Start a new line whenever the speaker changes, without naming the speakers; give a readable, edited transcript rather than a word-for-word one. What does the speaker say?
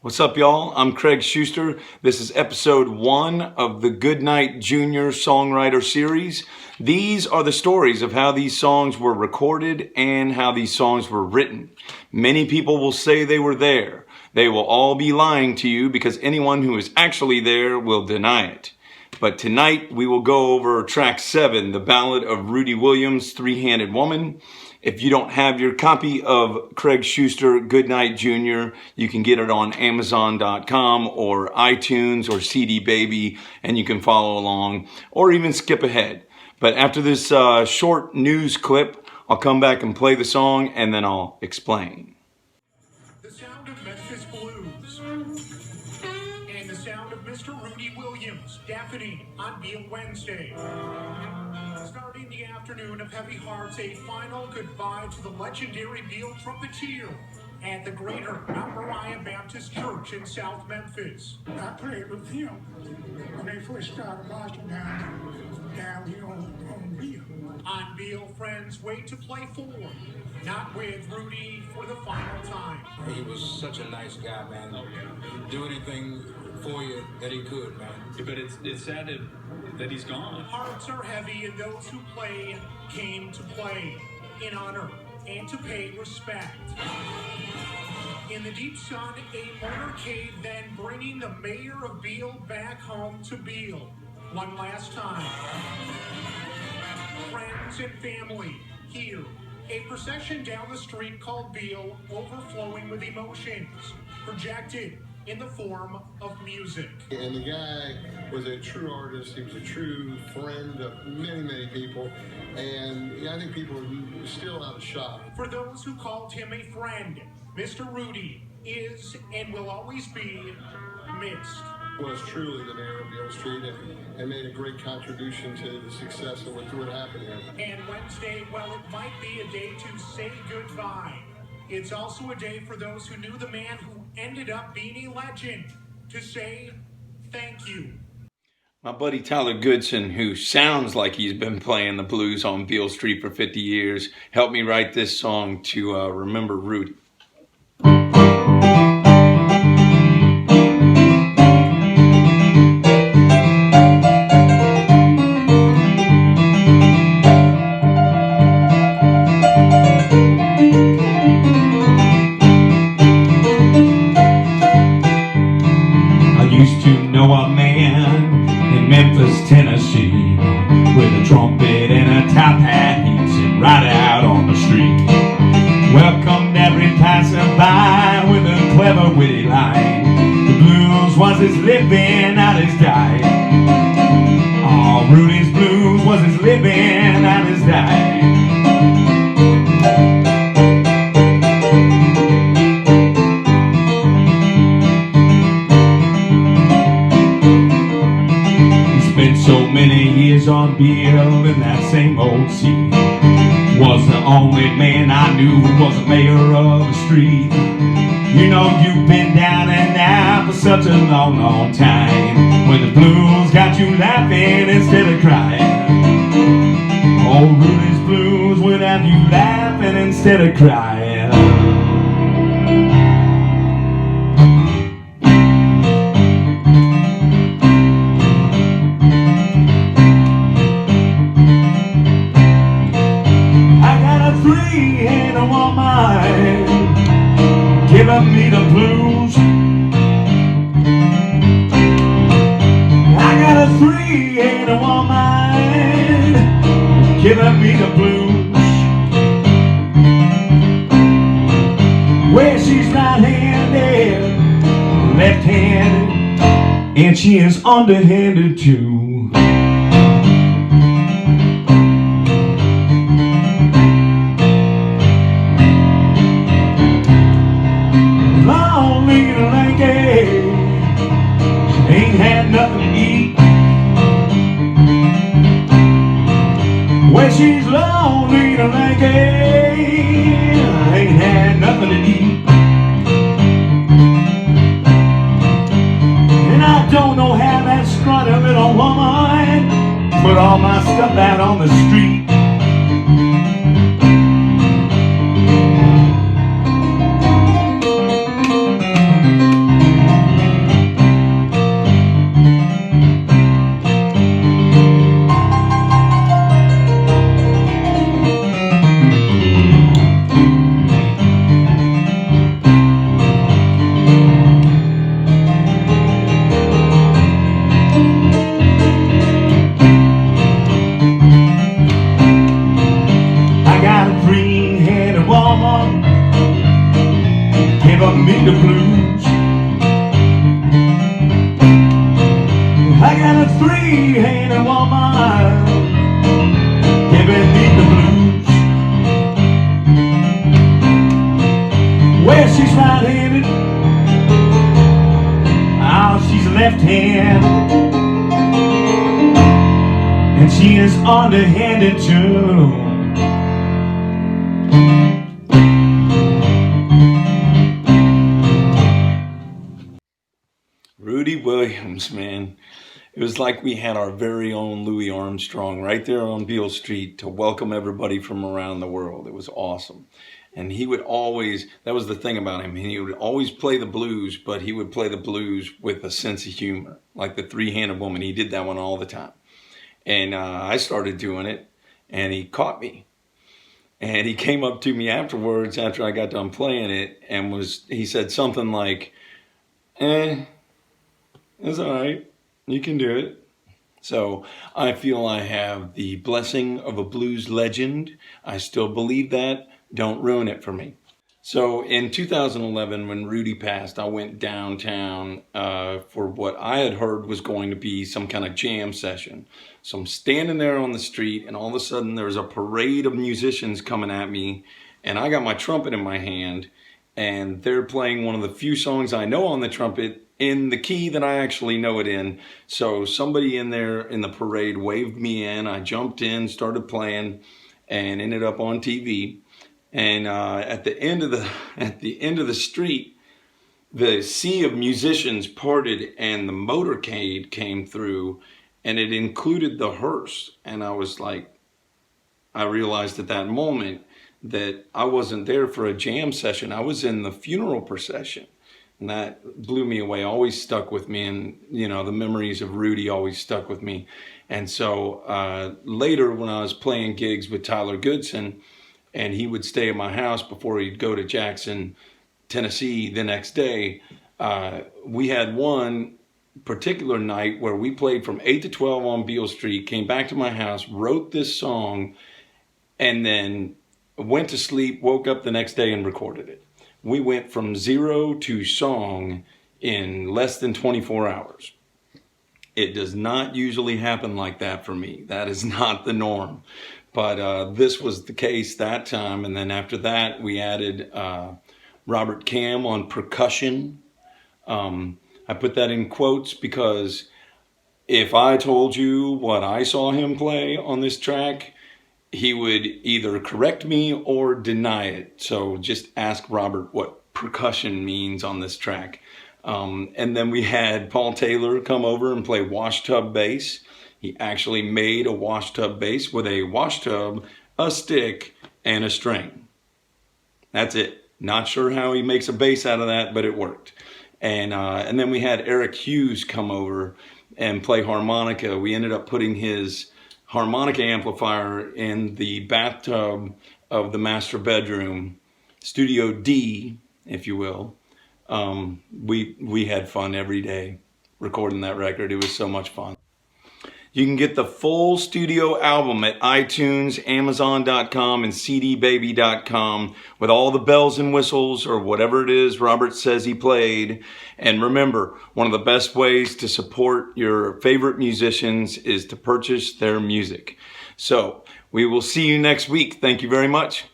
What's up, y'all? I'm Craig Schuster. This is episode 1 of the Goodnight Junior Songwriter series. These are the stories of how these songs were recorded and how these songs were written. Many people will say they were there. They will all be lying to you because anyone who is actually there will deny it. But tonight we will go over track 7, the ballad of Rudy Williams' Three-Handed Woman. If you don't have your copy of Craig Schuster Goodnight Junior, you can get it on Amazon.com or iTunes or CD Baby, and you can follow along or even skip ahead. But after this short news clip, I'll come back and play the song and then I'll explain.
The sound of Memphis blues and the sound of Mr. Rudy Williams deafening on Beale Wednesday. Starting the afternoon of Heavy Hearts, a final goodbye to the legendary Beale trumpeter at the Greater Mount Moriah Baptist Church in South Memphis.
I played with him when they first started marching down here on Beale.
On Beale, friends wait to play for, not with Rudy for the final time.
He was such a nice guy, man. Do anything for you that he could, man.
Yeah, but it's sad that he's gone.
Hearts are heavy, and those who play came to play in honor and to pay respect. In the deep sun, a motorcade then bringing the mayor of Beale back home to Beale one last time. Friends and family here. A procession down the street called Beale, overflowing with emotions, projected in the form of music.
And the guy was a true artist. He was a true friend of many, many people. And I think people are still out of shock.
For those who called him a friend, Mr. Rudy is and will always be missed.
Was truly the mayor of Beale Street and made a great contribution to the success of what happened here.
And Wednesday, well, it might be a day to say goodbye. It's also a day for those who knew the man who ended up being a legend to say thank you.
My buddy Tyler Goodson, who sounds like he's been playing the blues on Beale Street for 50 years, helped me write this song to remember Rudy. Used to know a man in Memphis, Tennessee, with a trumpet and a top hat, he'd sit right out on the street. Welcomed every passerby with a clever, witty line. The blues was his living, not his diet. Oh, Rudy's blues was his living, not his diet. So many years on Beale in that same old seat. Was the only man I knew who was a mayor of the street. You know you've been down and out for such a long, long time. When the blues got you laughing instead of crying. Oh, Rudy's blues would have you laughing instead of crying. Three-handed woman, giving me the blues. I got a three-handed woman, giving me the blues. Well, she's right-handed, left-handed, and she is underhanded too. Ain't had nothing to eat. When she's lonely and lanky, ain't had nothing to eat. And I don't know how that scrawny little woman put all my stuff out on the street.
blues. I got a three-handed woman giving me the blues. Well, she's right-handed. Oh, she's left-handed. And she is underhanded too.
Rudy Williams, man. It was like we had our very own Louis Armstrong right there on Beale Street to welcome everybody from around the world. It was awesome. And he would always, that was the thing about him, he would always play the blues, but he would play the blues with a sense of humor, like the Three-Handed Woman. He did that one all the time. And I started doing it, and he caught me. And he came up to me afterwards, after I got done playing it, and he said something like, it's all right. You can do it. So I feel I have the blessing of a blues legend. I still believe that. Don't ruin it for me. So in 2011, when Rudy passed, I went downtown for what I had heard was going to be some kind of jam session. So I'm standing there on the street, and all of a sudden there's a parade of musicians coming at me, and I got my trumpet in my hand, and they're playing one of the few songs I know on the trumpet in the key that I actually know it in. So somebody in there in the parade waved me in. I jumped in, started playing, and ended up on TV. And at the end of the street, the sea of musicians parted, and the motorcade came through, and it included the hearse. And I was like, I realized at that moment that I wasn't there for a jam session. I was in the funeral procession. And that blew me away, always stuck with me. And, you know, the memories of Rudy always stuck with me. And so later, when I was playing gigs with Tyler Goodson, and he would stay at my house before he'd go to Jackson, Tennessee the next day, we had one particular night where we played from 8 to 12 on Beale Street, came back to my house, wrote this song, and then went to sleep, woke up the next day and recorded it. We went from zero to song in less than 24 hours. It does not usually happen like that for me. That is not the norm. But this was the case that time. And then after that, we added Robert Cam on percussion. I put that in quotes because if I told you what I saw him play on this track, he would either correct me or deny it. So just ask Robert what percussion means on this track. And then we had Paul Taylor come over and play washtub bass. He actually made a washtub bass with a washtub, a stick, and a string. That's it. Not sure how he makes a bass out of that, but it worked. And then we had Eric Hughes come over and play harmonica. We ended up putting his harmonica amplifier in the bathtub of the master bedroom, Studio D, if you will. We had fun every day recording that record. It was so much fun. You can get the full studio album at iTunes, Amazon.com, and CDBaby.com with all the bells and whistles or whatever it is Robert says he played. And remember, one of the best ways to support your favorite musicians is to purchase their music. So we will see you next week. Thank you very much.